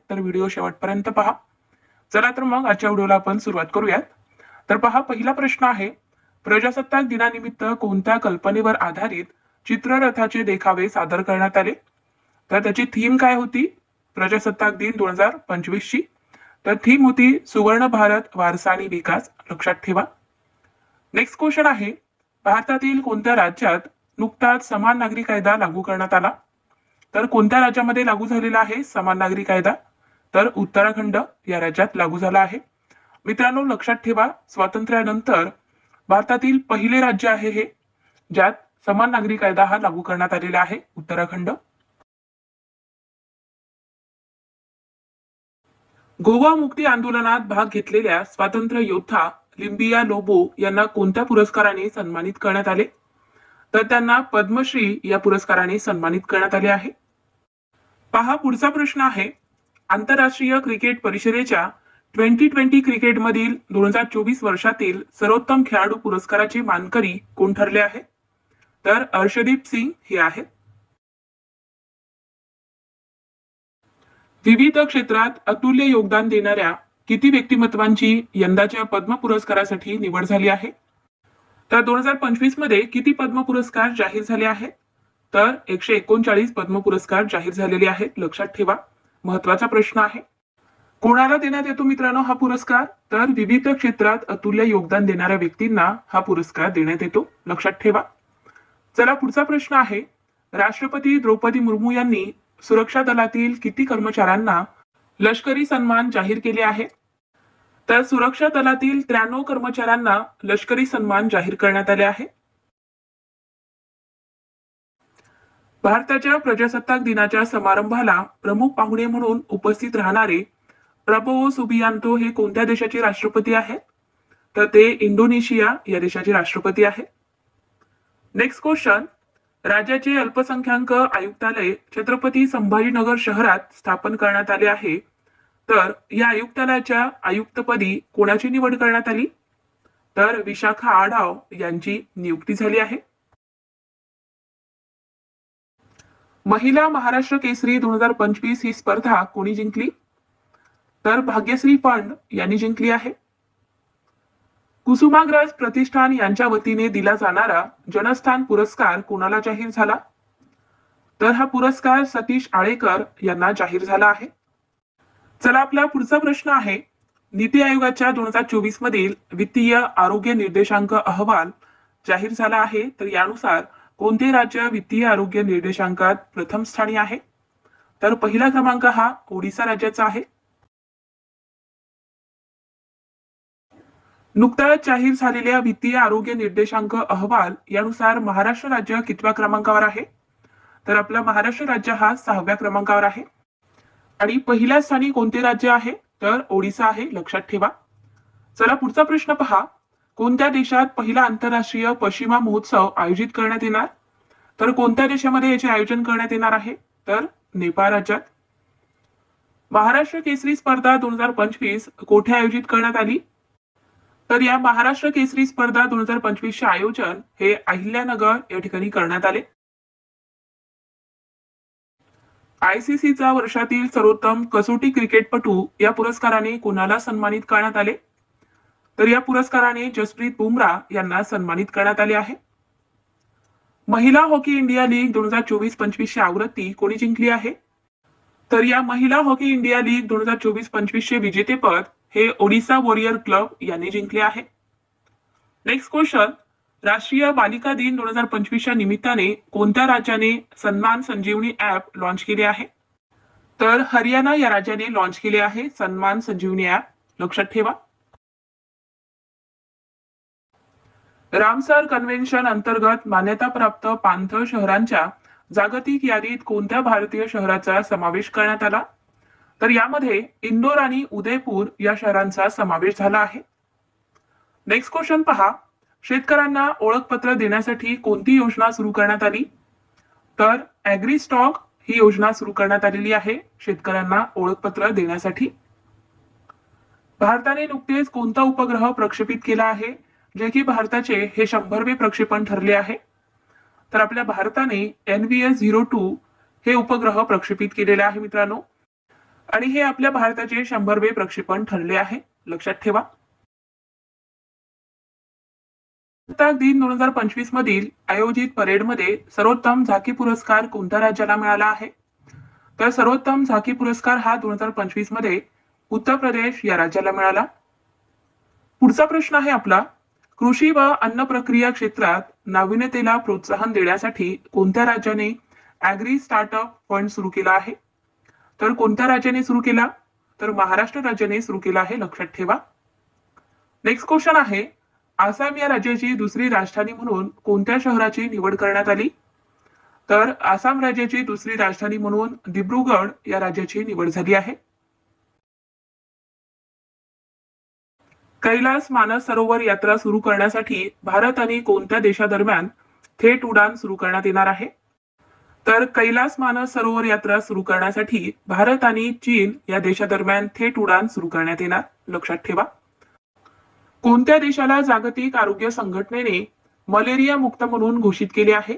तर व्हिडिओ शेवटपर्यंत पहा. चला तर मग आजच्या व्हिडिओला आपण सुरुवात करूयात. तर पहा, पहिला प्रश्न आहे, प्रजासत्ताक दिनानिमित्त कोणत्या कल्पनेवर आधारित चित्ररथाचे देखावे सादर करण्यात आले? तर त्याची थीम काय होती प्रजासत्ताक दिन 2025 ची? तर थीम होती सुवर्ण भारत वारसा आणि विकास. लक्षात ठेवा. नेक्स्ट क्वेश्चन आहे, भारतातील कोणत्या राज्यात नुकताच समान नागरी कायदा लागू करण्यात आला? तर कोणत्या राज्यामध्ये लागू झालेला आहे समान नागरी कायदा? तर उत्तराखंड या राज्यात लागू झाला आहे. मित्रांनो, लक्षात ठेवा, स्वातंत्र्यानंतर भारतातील पहिले राज्य आहे हे ज्यात समान नागरी कायदा हा लागू करण्यात आलेला आहे, उत्तराखंड. गोवा मुक्ती आंदोलनात भाग घेतलेल्या स्वातंत्र्य योद्धा लिंबिया लोबो यांना कोणत्या पुरस्काराने सन्मानित करण्यात आले? तर त्यांना पद्मश्री या पुरस्काराने सन्मानित करण्यात आले आहे. पहा, पुढचा प्रश्न आहे, आंतरराष्ट्रीय क्रिकेट परिषदेच्या 2020 क्रिकेटमधील 2024 वर्षातील सर्वोत्तम खेळाडू पुरस्काराचे मानकरी कोण ठरले आहे? तर अर्शदीप सिंग हे आहेत. विविध क्षेत्रात अतुल्य योगदान देणाऱ्या किती व्यक्तिमत्वांची यंदाच्या पद्म पुरस्कारासाठी निवड झाली आहे? तर 2025 मध्ये किती पद्म पुरस्कार जाहीर झाले आहेत? तर 139 पद्म पुरस्कार जाहीर झालेले आहेत. लक्षात ठेवा, महत्वाचा प्रश्न आहे. कोणाला देण्यात येतो मित्रांनो हा पुरस्कार? तर विविध क्षेत्रात अतुल्य योगदान देणाऱ्या व्यक्तींना हा पुरस्कार देण्यात येतो. लक्षात ठेवा. चला, पुढचा प्रश्न आहे, राष्ट्रपती द्रौपदी मुर्मू यांनी सुरक्षा दलातील किती कर्मचाऱ्यांना लष्करी सन्मान जाहीर केले आहे? तर सुरक्षा दलातील 93 कर्मचाऱ्यांना लष्करी सन्मान जाहीर करण्यात आले आहे. भारताच्या प्रजासत्ताक दिनाच्या समारंभाला प्रमुख पाहुणे म्हणून उपस्थित राहणारे प्रबोवो सुबियांतो हे कोणत्या देशाचे राष्ट्रपती आहेत? तर ते इंडोनेशिया या देशाचे राष्ट्रपती आहेत. नेक्स्ट क्वेश्चन, राज्याचे अल्पसंख्याक आयुक्तालय छत्रपती संभाजीनगर शहरात स्थापन करण्यात आले आहे. तर या आयुक्तालयाच्या आयुक्तपदी कोणाची निवड करण्यात आली? तर विशाखा आढाव यांची नियुक्ती झाली आहे. महिला महाराष्ट्र केसरी 2025 ही स्पर्धा कोणी जिंकली? तर भाग्यश्री फंड यांनी जिंकली आहे. कुसुमाग्रज प्रतिष्ठान यांच्या वतीने दिला जाणारा जनस्थान पुरस्कार कोणाला जाहीर झाला? तर हा पुरस्कार सतीश आळेकर यांना जाहीर झाला आहे. चला, आपला पुढचा प्रश्न आहे, नीती आयोगाच्या 2024 मधील वित्तीय आरोग्य निर्देशांक अहवाल जाहीर झाला आहे. तर यानुसार कोणते राज्य वित्तीय आरोग्य निर्देशांकात प्रथम स्थानी आहे? तर पहिला क्रमांक हा ओडिसा राज्याचा आहे. नुकताच जाहीर झालेल्या वित्तीय आरोग्य निर्देशांक अहवाल यानुसार महाराष्ट्र राज्य कितव्या क्रमांकावर आहे? तर आपला महाराष्ट्र राज्य हा 6व्या क्रमांकावर आहे. आणि पहिल्या स्थानी कोणते राज्य आहे? तर ओडिसा आहे. लक्षात ठेवा. चला, पुढचा प्रश्न पहा, कोणत्या देशात पहिला आंतरराष्ट्रीय पश्चिमा महोत्सव आयोजित करण्यात येणार? तर कोणत्या देशामध्ये याचे आयोजन करण्यात येणार आहे? तर नेपाळ राज्यात. महाराष्ट्र केसरी स्पर्धा 2025 कोठे आयोजित करण्यात आली? तर या महाराष्ट्र केसरी स्पर्धा 2025 चे आयोजन हे अहिल्यानगर या ठिकाणी करण्यात आले. आयसीसीचा वर्षातील सर्वोत्तम कसोटी क्रिकेटपटू या पुरस्काराने कोणाला सन्मानित करण्यात आले? तर या पुरस्काराने जसप्रीत बुमराह यांना सन्मानित करण्यात आले आहे. महिला हॉकी इंडिया लीग 2024-25 ची आवृत्ती कोणी जिंकली आहे? तर या महिला हॉकी इंडिया लीग 2024-25 चे विजेतेपद हे ओडिसा वॉरियर क्लब यांनी जिंकले आहे. नेक्स्ट क्वेश्चन, राष्ट्रीय बालिका दिन 2025 च्या निमित्ताने कोणत्या राज्याने सन्मान संजीवनी ऍप लॉन्च केले आहे? तर हरियाणा या राज्याने लॉन्च केले आहे सन्मान संजीवनी ऍप. लक्षात ठेवा. रामसर कन्व्हेन्शन अंतर्गत मान्यताप्राप्त पाणथळ शहरांच्या जागतिक यादीत कोणत्या भारतीय शहराचा समावेश करण्यात आला? तर यामध्ये इंदोर आणि उदयपूर या शहरांचा समावेश झाला आहे. नेक्स्ट क्वेश्चन पहा, शेतकऱ्यांना ओळखपत्र देण्यासाठी कोणती योजना सुरू करण्यात आली? तर ॲग्री स्टॉक ही योजना सुरू करण्यात आलेली आहे शेतकऱ्यांना ओळखपत्र देण्यासाठी. भारताने नुकतेच कोणता उपग्रह प्रक्षेपित केला आहे जे की भारताचे हे 100वे प्रक्षेपण ठरले आहे? तर आपल्या भारताने NVS-02 हे उपग्रह प्रक्षेपित केलेले आहे मित्रांनो. आणि हे आपल्या भारताचे 100वे प्रक्षेपण ठरले आहे, लक्षात ठेवा. प्रजासत्ताक दिन 2025 मधील आयोजित परेडमध्ये सर्वोत्तम झाकी पुरस्कार कोणत्या राज्याला मिळाला आहे? तर सर्वोत्तम झाकी पुरस्कार हा 2025 मध्ये उत्तर प्रदेश या राज्याला मिळाला. पुढचा प्रश्न आहे आपला, कृषी व अन्न प्रक्रिया क्षेत्रात नाविन्यतेला प्रोत्साहन देण्यासाठी कोणत्या राज्याने ॲग्री स्टार्टअप फंड सुरू केला आहे? तर कोणत्या राज्याने सुरू केला? तर महाराष्ट्र राज्याने सुरू केला आहे, लक्षात ठेवा. नेक्स्ट क्वेश्चन आहे, आसाम या राज्याची दुसरी राजधानी म्हणून कोणत्या शहराची निवड करण्यात आली? तर आसाम राज्याची दुसरी राजधानी म्हणून दिब्रुगड या राज्याची निवड झाली आहे. कैलास मानस सरोवर यात्रा सुरू करण्यासाठी भारत आणि कोणत्या देशादरम्यान थेट उडान सुरू करण्यात येणार आहे? तर कैलास मानस सरोवर यात्रा सुरू करण्यासाठी भारत आणि चीन या देशादरम्यान थेट उडान सुरू करण्यात येणार, लक्षात ठेवा. कोणत्या देशाला जागतिक आरोग्य संघटनेने मलेरिया मुक्त म्हणून घोषित केले आहे?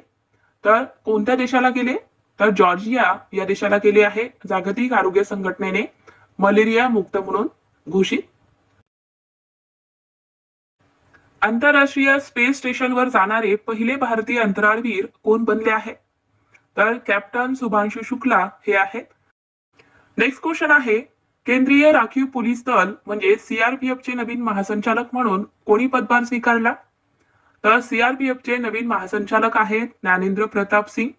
तर कोणत्या देशाला केले? तर जॉर्जिया या देशाला केले आहे जागतिक आरोग्य संघटनेने मलेरिया मुक्त म्हणून घोषित. आंतरराष्ट्रीय स्पेस स्टेशनवर जाणारे पहिले भारतीय अंतराळवीर कोण बनले आहे? तर कॅप्टन शुभांशु शुक्ला हे आहेत. नेक्स्ट क्वेश्चन आहे, केंद्रीय राखीव पोलीस दल म्हणजे सीआरपीएफ चे नवीन महासंचालक म्हणून कोणी पदभार स्वीकारला? तर सीआरपीएफ चे नवीन महासंचालक आहेत ज्ञानेंद्र प्रताप सिंग.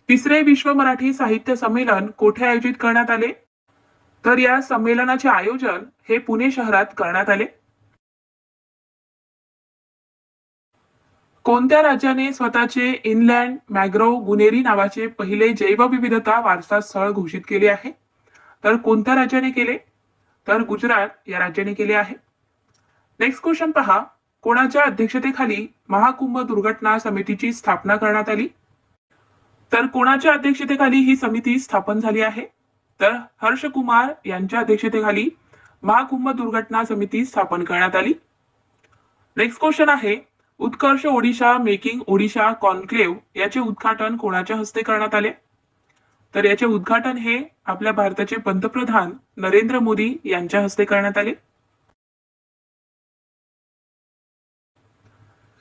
तिसरे विश्व मराठी साहित्य संमेलन कोठे आयोजित करण्यात आले? तर या संमेलनाचे आयोजन हे पुणे शहरात करण्यात आले. कोणत्या राज्याने स्वतःचे इनलँड मॅग्रोव गुनेरी नावाचे पहिले जैवविविधता वारसा स्थळ घोषित केले आहे? तर कोणत्या राज्याने केले? तर गुजरात या राज्याने केले आहे. नेक्स्ट क्वेश्चन पहा, कोणाच्या अध्यक्षतेखाली महाकुंभ दुर्घटना समितीची स्थापना करण्यात आली? तर कोणाच्या अध्यक्षतेखाली ही समिती स्थापन झाली आहे? तर हर्ष कुमार यांच्या अध्यक्षतेखाली महाकुंभ दुर्घटना समिती स्थापन करण्यात आली. नेक्स्ट क्वेश्चन आहे, उत्कर्ष ओडिशा मेकिंग ओडिशा कॉन्क्लेव्ह याचे उद्घाटन कोणाच्या हस्ते करण्यात आले? तर याचे उद्घाटन हे आपल्या भारताचे पंतप्रधान नरेंद्र मोदी यांच्या हस्ते करण्यात आले.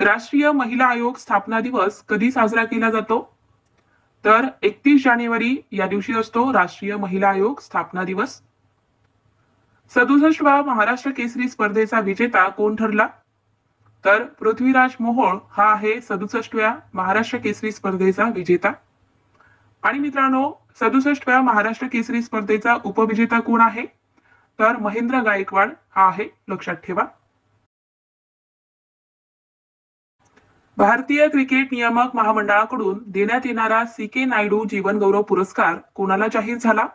राष्ट्रीय महिला आयोग स्थापना दिवस कधी साजरा केला जातो? तर 31 जानेवारी या दिवशी असतो राष्ट्रीय महिला आयोग स्थापना दिवस. 67वा महाराष्ट्र केसरी स्पर्धेचा विजेता कोण ठरला? तर पृथ्वीराज मोहोळ हा आहे 67व्या महाराष्ट्र केसरी स्पर्धेचा विजेता. आणि मित्रांनो, 67व्या महाराष्ट्र केसरी स्पर्धेचा उपविजेता कोण आहे? तर महेंद्र गायकवाड हा आहे, लक्षात ठेवा. भारतीय क्रिकेट नियामक महामंडळाकडून देण्यात येणारा सी.के. नायडू जीवन गौरव पुरस्कार कोणाला जाहीर झाला?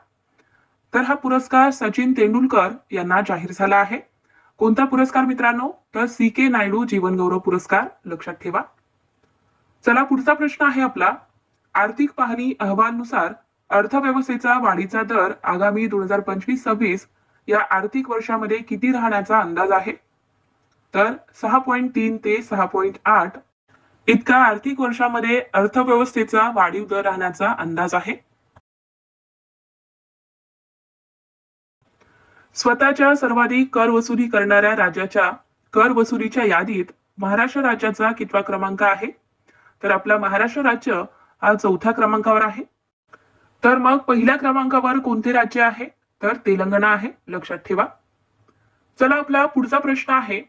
तर हा पुरस्कार सचिन तेंडुलकर यांना जाहीर झाला आहे. कोणता पुरस्कार मित्रांनो? तर सी.के. नायडू जीवन गौरव पुरस्कार, लक्षात ठेवा. चला पुढचा प्रश्न आहे आपला, आर्थिक पाहणी अहवालानुसार अर्थव्यवस्थेचा वाढीचा दर आगामी 2025-26 या आर्थिक वर्षामध्ये किती राहण्याचा अंदाज आहे? तर 6.3 ते 6.8 इतका आर्थिक वर्षामध्ये अर्थव्यवस्थेचा वाढीव दर राहण्याचा अंदाज आहे. स्वतःच्या सर्वाधिक कर वसुली करणाऱ्या राज्याच्या कर वसुलीच्या यादीत महाराष्ट्र राज्याचा कितवा क्रमांक आहे? तर आपला महाराष्ट्र राज्य हा 4थ्या क्रमांकावर आहे. तर मग पहिल्या क्रमांकावर कोणते राज्य आहे? तर तेलंगणा आहे, लक्षात ठेवा. चला आपला पुढचा प्रश्न आहे,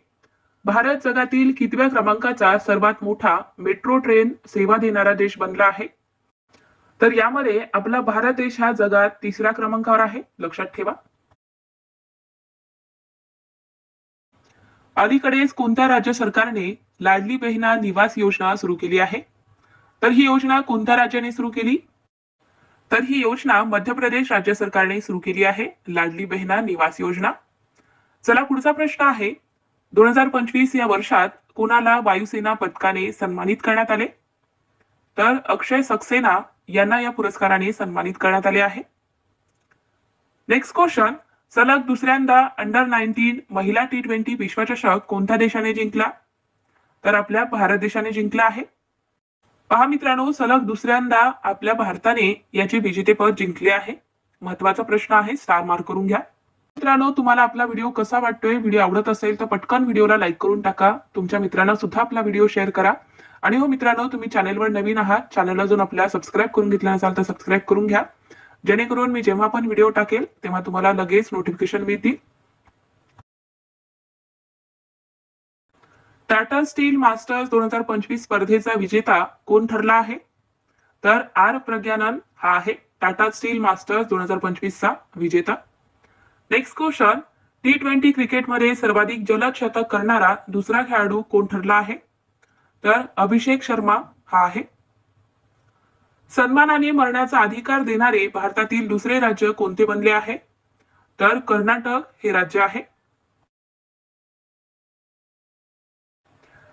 भारत जगातील कितव्या क्रमांकाचा सर्वात मोठा मेट्रो ट्रेन सेवा देणारा देश बनला आहे? तर यामध्ये आपला भारत देश हा जगात 3ऱ्या क्रमांकावर आहे, लक्षात ठेवा. अलीकडेच कोणत्या राज्य सरकारने लाडली बहिणा निवास योजना सुरू केली आहे? तर ही योजना कोणत्या राज्याने सुरू केली? तर ही योजना मध्य प्रदेश राज्य सरकारने सुरू केली आहे, लाडली बहिणा निवास योजना. चला पुढचा प्रश्न आहे, 2025 या वर्षात कोणाला वायुसेना पदकाने सन्मानित करण्यात आले? तर अक्षय सक्सेना यांना या पुरस्काराने सन्मानित करण्यात आले आहे. नेक्स्ट क्वेश्चन, सलग दुसऱ्यांदा अंडर-19 महिला T20 विश्वचषक कोणत्या देशाने जिंकला? तर आपल्या भारत देशाने जिंकला आहे. पहा मित्रांनो, सलग दुसऱ्यांदा आपल्या भारताने याचे विजेतेपद जिंकले आहे. महत्वाचा प्रश्न आहे, स्टार मार्क करून घ्या. मित्रांनो, तुम्हाला आपला व्हिडिओ कसा वाटतोय? व्हिडिओ आवडत असेल तर पटकन व्हिडिओला लाईक करून टाका. तुमच्या मित्रांना सुद्धा आपला व्हिडिओ शेअर करा. आणि हो मित्रांनो, तुम्ही चॅनलवर नवीन आहात, चॅनलला अजून आपल्या सबस्क्राईब करून घेतला नसाल तर सबस्क्राईब करून घ्या, जेणेकरून मी जेव्हा पण व्हिडिओ टाकेल तेव्हा तुम्हाला लगेच नोटिफिकेशन मिळतील. टाटा स्टील मास्टर्स 2025 स्पर्धेचा विजेता कोण ठरला आहे? तर आर प्रज्ञानन हा आहे टाटा स्टील मास्टर्स 2025 चा विजेता. नेक्स्ट क्वेश्चन, T20 क्रिकेटमध्ये सर्वाधिक जलद शतक करणारा दुसरा खेळाडू कोण ठरला आहे? तर अभिषेक शर्मा हा आहे. सन्मानाने मरण्याचा अधिकार देणारे भारतातील दुसरे राज्य कोणते बनले आहे? तर कर्नाटक हे राज्य आहे.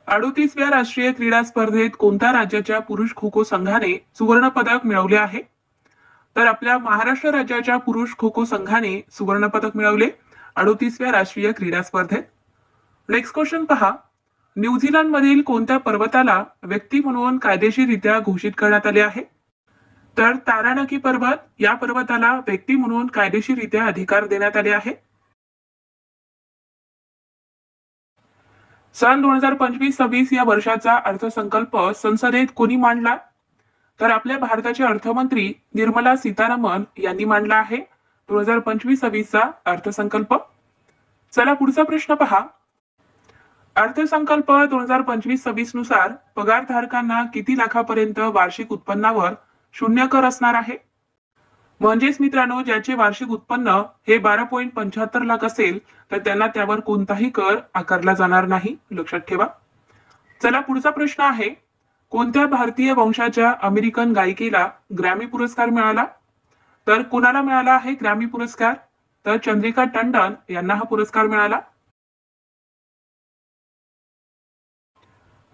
38व्या राष्ट्रीय क्रीडा स्पर्धेत कोणत्या राज्याच्या पुरुष खो खो संघाने सुवर्ण पदक मिळवले आहे? तर आपल्या महाराष्ट्र राज्याच्या पुरुष खो खो संघाने सुवर्ण पदक मिळवले 38व्या राष्ट्रीय क्रीडा स्पर्धेत. नेक्स्ट क्वेश्चन पहा, न्यूझीलंड मधील कोणत्या पर्वताला व्यक्ती म्हणून कायदेशीररित्या घोषित करण्यात आले आहे? तर तारानकी पर्वत या पर्वताला व्यक्ती म्हणून कायदेशीररित्या अधिकार देण्यात आले आहे. सन 2025-26 या वर्षाचा अर्थसंकल्प संसदेत कोणी मांडला? तर आपल्या भारताचे अर्थमंत्री निर्मला सीतारामन यांनी मांडला आहे 2025-26 चा अर्थसंकल्प. चला पुढचा प्रश्न पहा, अर्थसंकल्प 2025-26 नुसार पगारधारकांना किती लाखापर्यंत वार्षिक उत्पन्नावर शून्य कर असणार आहे? म्हणजेच मित्रांनो, ज्याचे वार्षिक उत्पन्न हे 12.75 लाख असेल तर त्यांना त्यावर कोणताही कर आकारला जाणार नाही, लक्षात ठेवा. चला पुढचा प्रश्न आहे, कोणत्या भारतीय वंशाच्या अमेरिकन गायिकेला ग्रॅमी पुरस्कार मिळाला? तर कुणाला मिळाला आहे ग्रॅमी पुरस्कार? तर चंद्रिका टंडन यांना हा पुरस्कार मिळाला.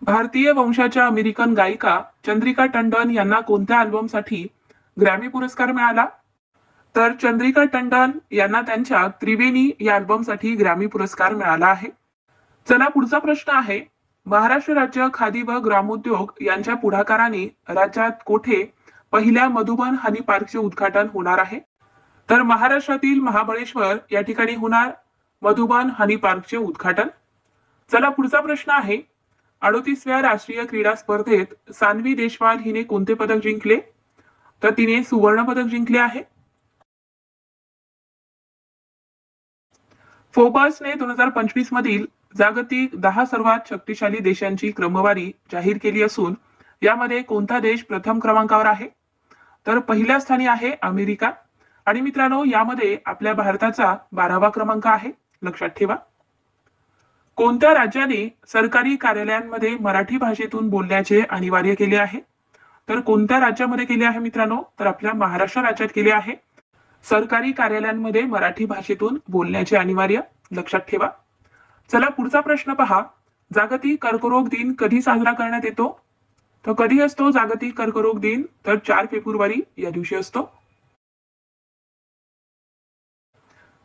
भारतीय वंशाच्या अमेरिकन गायिका चंद्रिका टंडन यांना कोणत्या अल्बमसाठी ग्रॅमी पुरस्कार मिळाला? तर चंद्रिका टंडन यांना त्यांच्या त्रिवेणी या अल्बमसाठी ग्रॅमी पुरस्कार मिळाला आहे. चला पुढचा प्रश्न आहे, महाराष्ट्र राज्य खादी व ग्रामोद्योग यांच्या पुढाकाराने राज्यात कोठे पहिल्या मधुबन हनी पार्कचे उद्घाटन होणार आहे? तर महाराष्ट्रातील महाबळेश्वर या ठिकाणी होणार मधुबन हनी पार्कचे उद्घाटन. चला पुढचा प्रश्न आहे, 38व्या राष्ट्रीय क्रीडा स्पर्धेत सान्वी देशवाल हिने कोणते पदक जिंकले? तर तिने सुवर्ण पदक जिंकले आहे. फोर्ब्सने 2025 मधील जागतिक 10 सर्वात शक्तिशाली देशांची क्रमवारी जाहीर केली असून यामध्ये कोणता देश प्रथम क्रमांकावर आहे? तर पहिल्या स्थानी आहे अमेरिका. आणि मित्रांनो, यामध्ये आपल्या भारताचा 12वा क्रमांक आहे, लक्षात ठेवा. कोणत्या राज्याने सरकारी कार्यालयांमध्ये मराठी भाषेतून बोलण्याचे अनिवार्य केले आहे? तर कोणत्या राज्यामध्ये केले आहे मित्रांनो? तर आपल्या महाराष्ट्र राज्यात केले आहे सरकारी कार्यालयांमध्ये मराठी भाषेतून बोलण्याचे अनिवार्य, लक्षात ठेवा. चला पुढचा प्रश्न पहा, जागतिक कर्करोग दिन कधी साजरा करण्यात येतो? तर कधी असतो जागतिक कर्करोग दिन? तर 4 फेब्रुवारी या दिवशी असतो.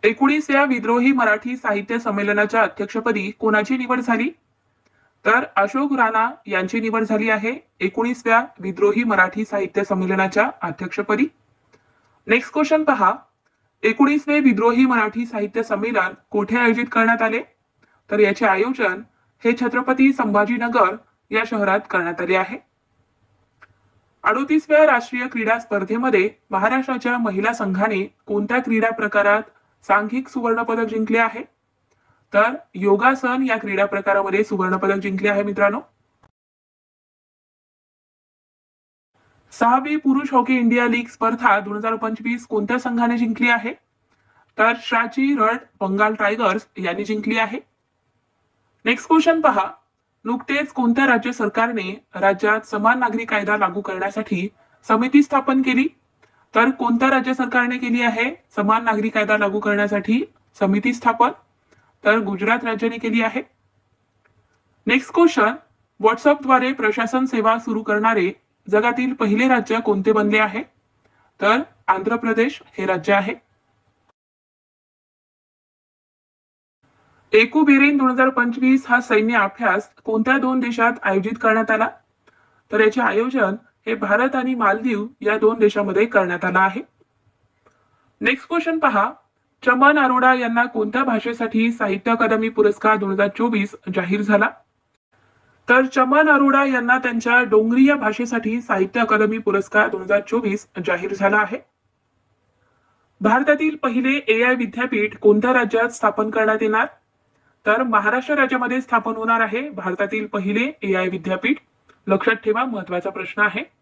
19व्या विद्रोही मराठी साहित्य संमेलनाच्या अध्यक्षपदी कोणाची निवड झाली? तर अशोक राणा यांची निवड झाली आहे 19व्या विद्रोही मराठी साहित्य संमेलनाच्या अध्यक्षपदी. नेक्स्ट क्वेश्चन पहा, 19वे विद्रोही मराठी साहित्य संमेलन कोठे आयोजित करण्यात आले? तर याचे आयोजन हे छत्रपती संभाजीनगर या शहरात करण्यात आले आहे. 38व्या राष्ट्रीय क्रीडा स्पर्धेमध्ये महाराष्ट्राच्या महिला संघाने कोणत्या क्रीडा प्रकारात सांघिक सुवर्ण पदक जिंकले आहे? तर योगासन या क्रीडा प्रकारामध्ये सुवर्ण पदक जिंकले आहे मित्रांनो. 6वी पुरुष हॉकी इंडिया लीग स्पर्धा 2025 कोणत्या संघाने जिंकली आहे? तर शाची रड बंगाल टायगर्स यांनी जिंकली आहे. नेक्स्ट क्वेश्चन पहा, नुकतेच कोणत्या राज्य सरकारने राज्यात समान नागरी कायदा लागू करण्यासाठी समिती स्थापन केली? तर कोणत्या राज्य सरकारने केली आहे समान नागरी कायदा लागू करण्यासाठी समिती स्थापन? तर गुजरात राज्याने केली आहे. नेक्स्ट क्वेश्चन, व्हॉट्सअपद्वारे प्रशासन सेवा सुरू करणारे जगातील पहिले राज्य कोणते बनले आहे? तर आंध्र प्रदेश हे राज्य आहे. एकुबेरेन 2025 हा सैन्य अभ्यास कोणत्या 2 देशात आयोजित करण्यात आला? तर याचे आयोजन हे भारत आणि मालदीव या 2 देशांमध्ये करण्यात आला आहे. नेक्स्ट क्वेश्चन पहा. चमन अरोडा यांना कोणत्या भाषेसाठी साहित्य अकादमी पुरस्कार 2024 जाहीर झाला? तर चमन अरोडा यांना त्यांच्या डोंगरी या भाषेसाठी साहित्य अकादमी पुरस्कार 2024 जाहीर झाला आहे. भारतातील पहिले AI विद्यापीठ कोणत्या राज्यात स्थापन करण्यात येणार? तर महाराष्ट्र राज्यामध्ये स्थापन होणार आहे भारतातील पहिले AI विद्यापीठ. लक्षात ठेवा, महत्वाचा प्रश्न आहे.